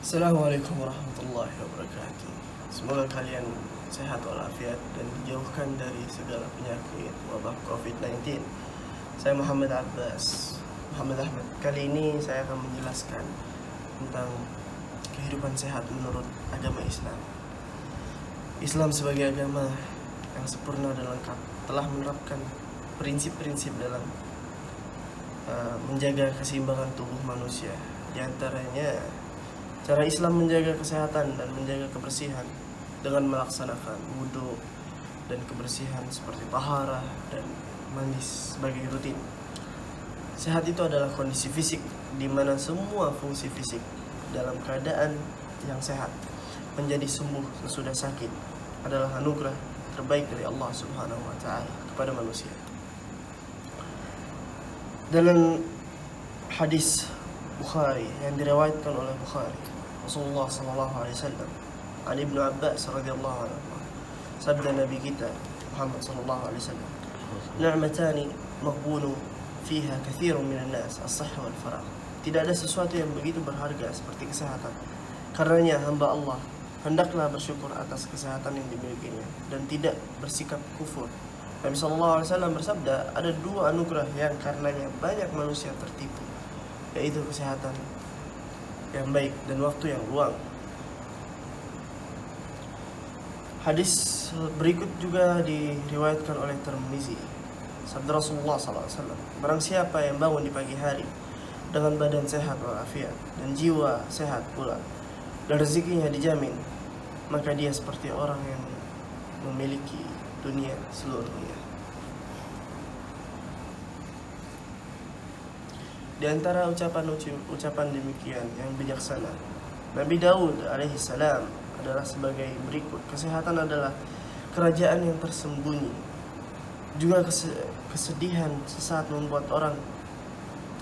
Assalamualaikum warahmatullahi wabarakatuh. Semoga kalian sehat walafiat dan dijauhkan dari segala penyakit wabah COVID-19. Saya Muhammad Ahmad. Kali ini saya akan menjelaskan tentang kehidupan sehat menurut agama Islam. Islam sebagai agama yang sempurna dan lengkap telah menerapkan prinsip-prinsip dalam menjaga keseimbangan tubuh manusia. Di antaranya cara Islam menjaga kesehatan dan menjaga kebersihan dengan melaksanakan wudhu dan kebersihan seperti taharah dan mandi sebagai rutin. Sehat itu adalah kondisi fisik di mana semua fungsi fisik dalam keadaan yang sehat. Menjadi sembuh sesudah sakit adalah anugerah terbaik dari Allah Subhanahu wa taala kepada manusia. Dalam hadis Bukhari yang diriwayatkan oleh Bukhari, Rasulullah sallallahu alaihi wasallam, Ali bin Abbas radhiyallahu anhu, sabda Nabi kita Muhammad sallallahu alaihi wasallam, "Ni'matani maghbunu fiha katsirun minan nas, as-sihha wal faragh." Tidak ada sesuatu yang begitu berharga seperti kesehatan. Karenanya hamba Allah hendaklah bersyukur atas kesehatan yang dimilikinya dan tidak bersikap kufur. Nabi sallallahu alaihi wasallam bersabda, ada dua anugerah yang karenanya banyak manusia tertipu, yaitu kesehatan yang baik dan waktu yang luang. Hadis berikut juga diriwayatkan oleh Tirmizi. Sabda Rasulullah SAW, barang siapa yang bangun di pagi hari dengan badan sehat walafiat dan jiwa sehat pula dan rezekinya dijamin, maka dia seperti orang yang memiliki dunia seluruhnya. Di antara ucapan demikian yang bijaksana, Nabi Daud alaihissalam adalah sebagai berikut. Kesehatan adalah kerajaan yang tersembunyi. Juga kesedihan sesaat membuat orang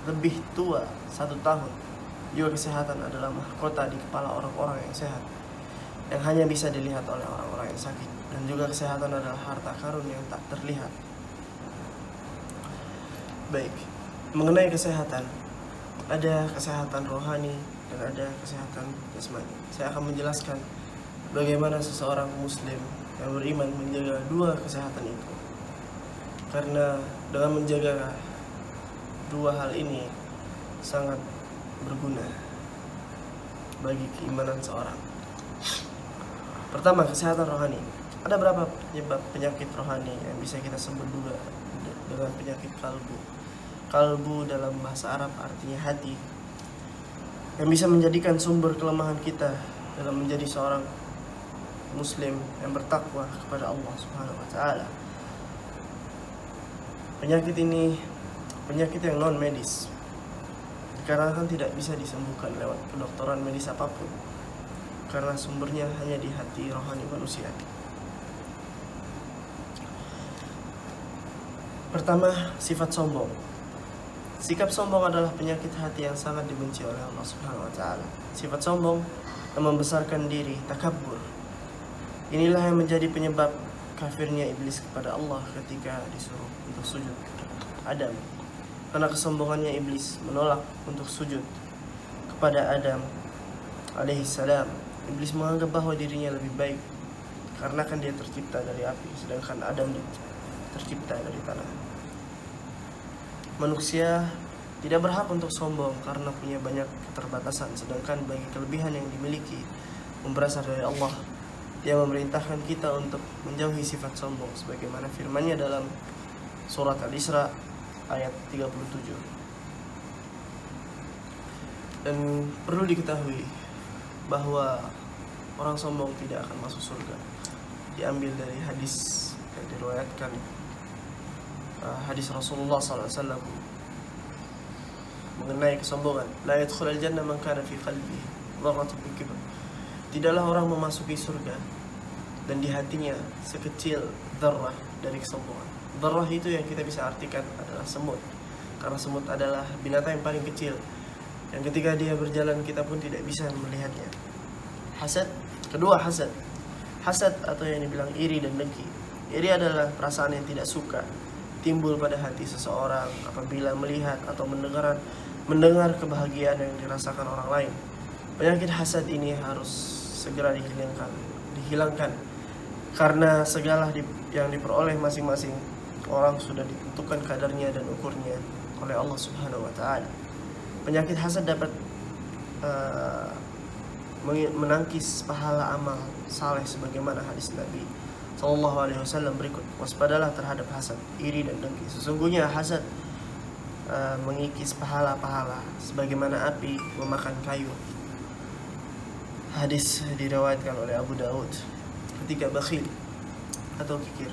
lebih tua 1 tahun. Juga kesehatan adalah mahkota di kepala orang-orang yang sehat, yang hanya bisa dilihat oleh orang-orang yang sakit. Dan juga kesehatan adalah harta karun yang tak terlihat. Baik, mengenai kesehatan, ada kesehatan rohani dan ada kesehatan jasmani. Saya akan menjelaskan bagaimana seseorang muslim yang beriman menjaga dua kesehatan itu. Karena dengan menjaga dua hal ini sangat berguna bagi keimanan seorang. Pertama, kesehatan rohani. Ada berapa penyebab penyakit rohani yang bisa kita sebut juga dengan penyakit kalbu. Kalbu dalam bahasa Arab artinya hati, yang bisa menjadikan sumber kelemahan kita dalam menjadi seorang muslim yang bertakwa kepada Allah Subhanahu wa taala. Penyakit ini penyakit yang non medis, dikarenakan tidak bisa disembuhkan lewat kedokteran medis apapun, karena sumbernya hanya di hati rohani manusia. Pertama, sifat sombong. Sikap sombong adalah penyakit hati yang sangat dibenci oleh Allah Subhanahu wa taala. Sifat sombong yang membesarkan diri, takabbur. Inilah yang menjadi penyebab kafirnya iblis kepada Allah ketika disuruh untuk sujud Adam. Karena kesombongannya iblis menolak untuk sujud kepada Adam alaihissalam. Iblis menganggap bahwa dirinya lebih baik karena kan dia tercipta dari api, sedangkan Adam tercipta dari tanah. Manusia tidak berhak untuk sombong karena punya banyak keterbatasan, sedangkan bagi kelebihan yang dimiliki berasal dari Allah yang memerintahkan kita untuk menjauhi sifat sombong, sebagaimana firman-Nya dalam surat Al-Isra ayat 37. Dan perlu diketahui bahwa orang sombong tidak akan masuk surga. Diambil dari hadis yang diriwayatkan, hadis Rasulullah SAW mengenai kesombongan. La yadkhulul jannah man kana fi qalbihi dharratun min kibr. Tidaklah orang memasuki surga dan di hatinya sekecil dzarrah dari kesombongan. Dzarrah itu yang kita bisa artikan adalah semut, karena semut adalah binatang yang paling kecil yang ketika dia berjalan kita pun tidak bisa melihatnya. Hasad. Kedua, hasad. Hasad atau yang dibilang iri dan dengki. Iri adalah perasaan yang tidak suka timbul pada hati seseorang apabila melihat atau mendengar kebahagiaan yang dirasakan orang lain. Penyakit hasad ini harus segera dihilangkan karena segala yang diperoleh masing-masing orang sudah ditentukan kadarnya dan ukurnya oleh Allah Subhanahu wa taala. Penyakit hasad dapat menangkis pahala amal saleh sebagaimana hadis Nabi sallallahu alaihi wasallam berikut: waspadalah terhadap hasad, iri dan dengki. Sesungguhnya hasad mengikis pahala-pahala sebagaimana api memakan kayu. Hadis diriwayatkan oleh Abu Daud. Ketika bakhil atau kikir,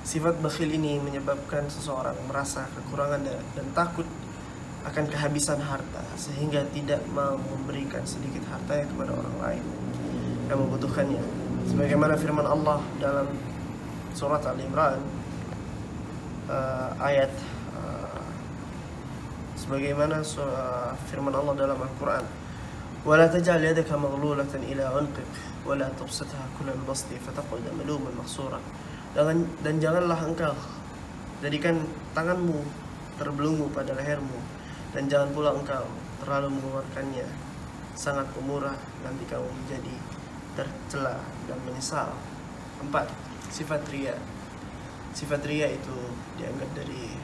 sifat bakhil ini menyebabkan seseorang merasa kekurangan dan takut akan kehabisan harta sehingga tidak mau memberikan sedikit hartanya kepada orang lain yang membutuhkannya. Sebagaimana firman Allah dalam surat Al-Imran sebagaimana firman Allah dalam Al-Quran, وَلَا تَجْعَلْ يَدَكَ مَغْلُولَةً إِلَىٰ عُنْقِكَ وَلَا تُبْسِطْهَا كُلَّ الْبَسْطِ فَتَقْعُدَ مَلُومًا مَحْسُورًا. Dan janganlah engkau jadikan tanganmu terbelenggu pada lehermu, dan jangan pula engkau terlalu mengeluarkannya sangat pemurah, nanti kamu menjadi tercela dan menyesal. 4. Sifat riya. Sifat riya itu dianggap dari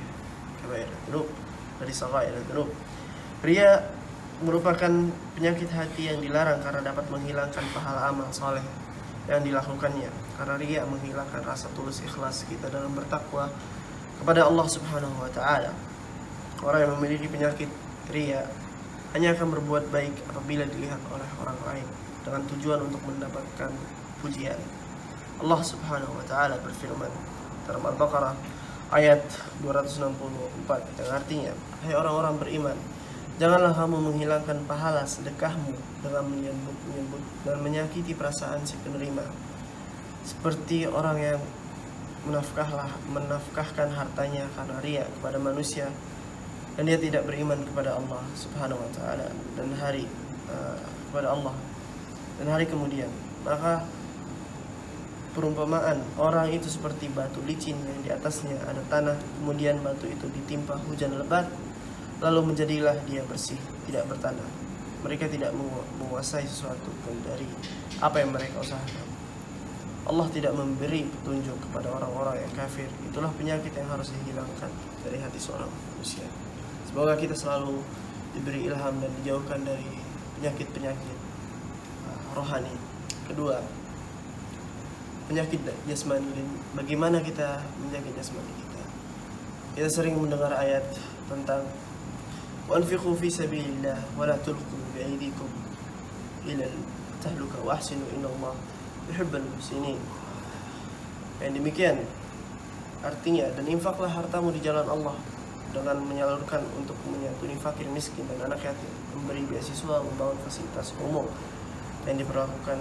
kabair dzunub, dari saghair dzunub. Riya merupakan penyakit hati yang dilarang karena dapat menghilangkan pahala amal saleh yang dilakukannya. Karena riya menghilangkan rasa tulus ikhlas kita dalam bertakwa kepada Allah Subhanahu wa taala. Orang yang memiliki penyakit riya hanya akan berbuat baik apabila dilihat oleh orang lain dengan tujuan untuk mendapatkan pujian. Allah Subhanahu wa taala berfirman dalam Al-Baqarah ayat 264 yang artinya, hai orang-orang beriman, janganlah kamu menghilangkan pahala sedekahmu dengan menyebut dan menyakiti perasaan si penerima, seperti orang yang menafkahkan hartanya karena riya kepada manusia dan dia tidak beriman kepada Allah Subhanahu wa taala dan hari kemudian. Maka perumpamaan orang itu seperti batu licin yang di atasnya ada tanah, kemudian batu itu ditimpa hujan lebat, lalu menjadilah dia bersih, tidak bertanah. Mereka tidak menguasai sesuatu pun dari apa yang mereka usahakan. Allah tidak memberi petunjuk kepada orang-orang yang kafir. Itulah penyakit yang harus dihilangkan dari hati seorang manusia. Semoga kita selalu diberi ilham dan dijauhkan dari penyakit-penyakit rohani. Kedua, penyakit jasmani. Bagaimana kita menjaga jasmani kita? Kita sering mendengar ayat tentang وَأَنْفِقُوا فِي سَبِيلِ اللَّهِ وَلَا تُلْقُوا بِأَيْدِيكُمْ إِلَى التَّهْلُكَةِ وَأَحْسِنُوا إِنَّ اللَّهَ يُحِبُّ الْمُحْسِنِينَ. Yang demikian artinya, dan infaklah hartamu di jalan Allah dengan menyalurkan untuk menyantuni fakir miskin dan anak yatim, memberi beasiswa, membangun fasilitas umum yang diperlakukan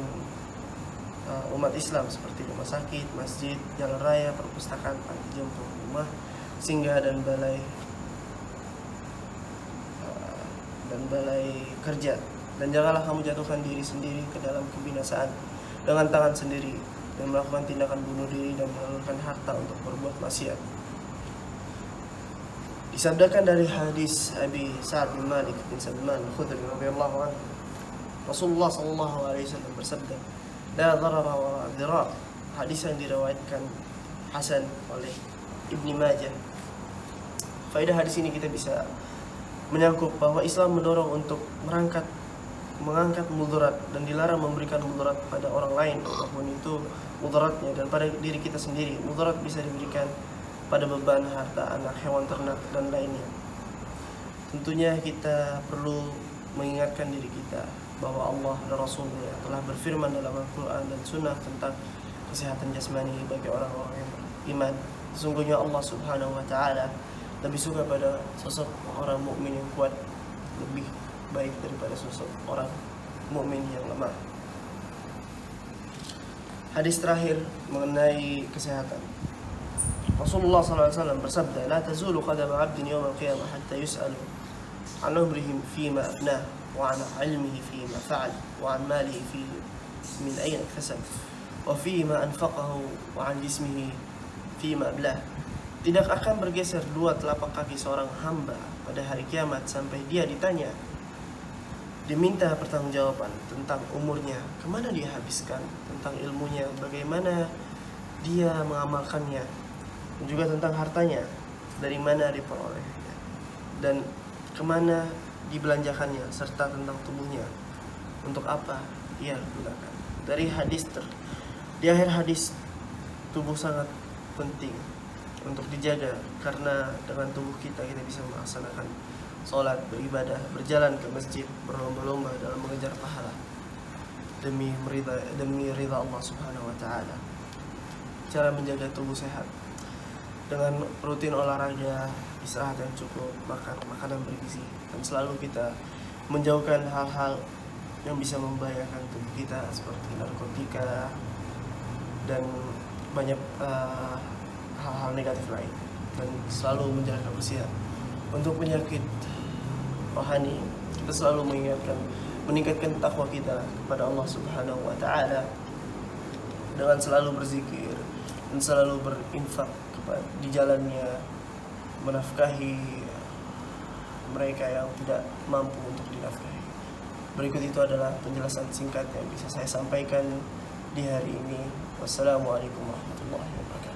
umat Islam seperti rumah sakit, masjid, jalan raya, perpustakaan, panti jompo, rumah singgah dan balai kerja. Dan janganlah kamu jatuhkan diri sendiri ke dalam kebinasaan dengan tangan sendiri dan melakukan tindakan bunuh diri dan menyalurkan harta untuk berbuat maksiat. Disabdakan dari hadis Abi Sa'ad bin Malik bin Salman Al-Khudri radhiyallahu anhu, Rasulullah sallallahu alaihi wasallam bersabda, la dharara wa dhirar. Hadis yang diriwayatkan Hasan oleh Ibnu Majah. Faedah hadis ini kita bisa menyangkut bahwa Islam mendorong untuk mengangkat mudarat dan dilarang memberikan mudarat pada orang lain, apapun itu mudaratnya, dan pada diri kita sendiri. Mudarat bisa diberikan pada beban, harta, anak, hewan ternak, dan lainnya. Tentunya kita perlu mengingatkan diri kita bahwa Allah dan Rasulnya telah berfirman dalam Al-Quran dan Sunnah tentang kesehatan jasmani bagi orang-orang yang beriman. Sesungguhnya Allah Subhanahu wa taala lebih suka pada sosok orang mukmin yang kuat, lebih baik daripada sosok orang mukmin yang lemah. Hadis terakhir mengenai kesehatan. Rasulullah SAW bersabda, la tazulu qadama 'abdin yawm al-qiyamah hatta yus'alu 'an umrihi fima afnah wa 'an 'ilmihi fima fa'al wa 'an malihi min ayna iktasab wa fima anfaqahu wa 'an jismihi fima ablah. Tidak akan bergeser dua telapak kaki seorang hamba pada hari kiamat sampai dia ditanya diminta pertanggungjawaban tentang umurnya, kemana dia habiskan, tentang ilmunya, bagaimana dia mengamalkannya, dan juga tentang hartanya, dari mana diperolehnya, dan kemana dibelanjakannya, serta tentang tubuhnya, untuk apa ia gunakan. Dari di akhir hadis, tubuh sangat penting untuk dijaga, karena dengan tubuh kita bisa melaksanakan sholat, beribadah, berjalan ke masjid, berlomba-lomba dalam mengejar pahala demi ridha Allah Subhanahu wa taala. Cara menjaga tubuh sehat dengan rutin olahraga, istirahat yang cukup, makan makanan bergizi, dan selalu kita menjauhkan hal-hal yang bisa membahayakan tubuh kita seperti narkotika dan banyak hal-hal negatif lain, dan selalu menjaga kebersihan. Untuk penyakit rohani, kita selalu meningkatkan takwa kita kepada Allah Subhanahu wa taala dengan selalu berzikir dan selalu berinfak di jalannya, menafkahi mereka yang tidak mampu untuk dinafkahi. Berikut itu adalah penjelasan singkat yang bisa saya sampaikan di hari ini. Wassalamualaikum warahmatullahi wabarakatuh.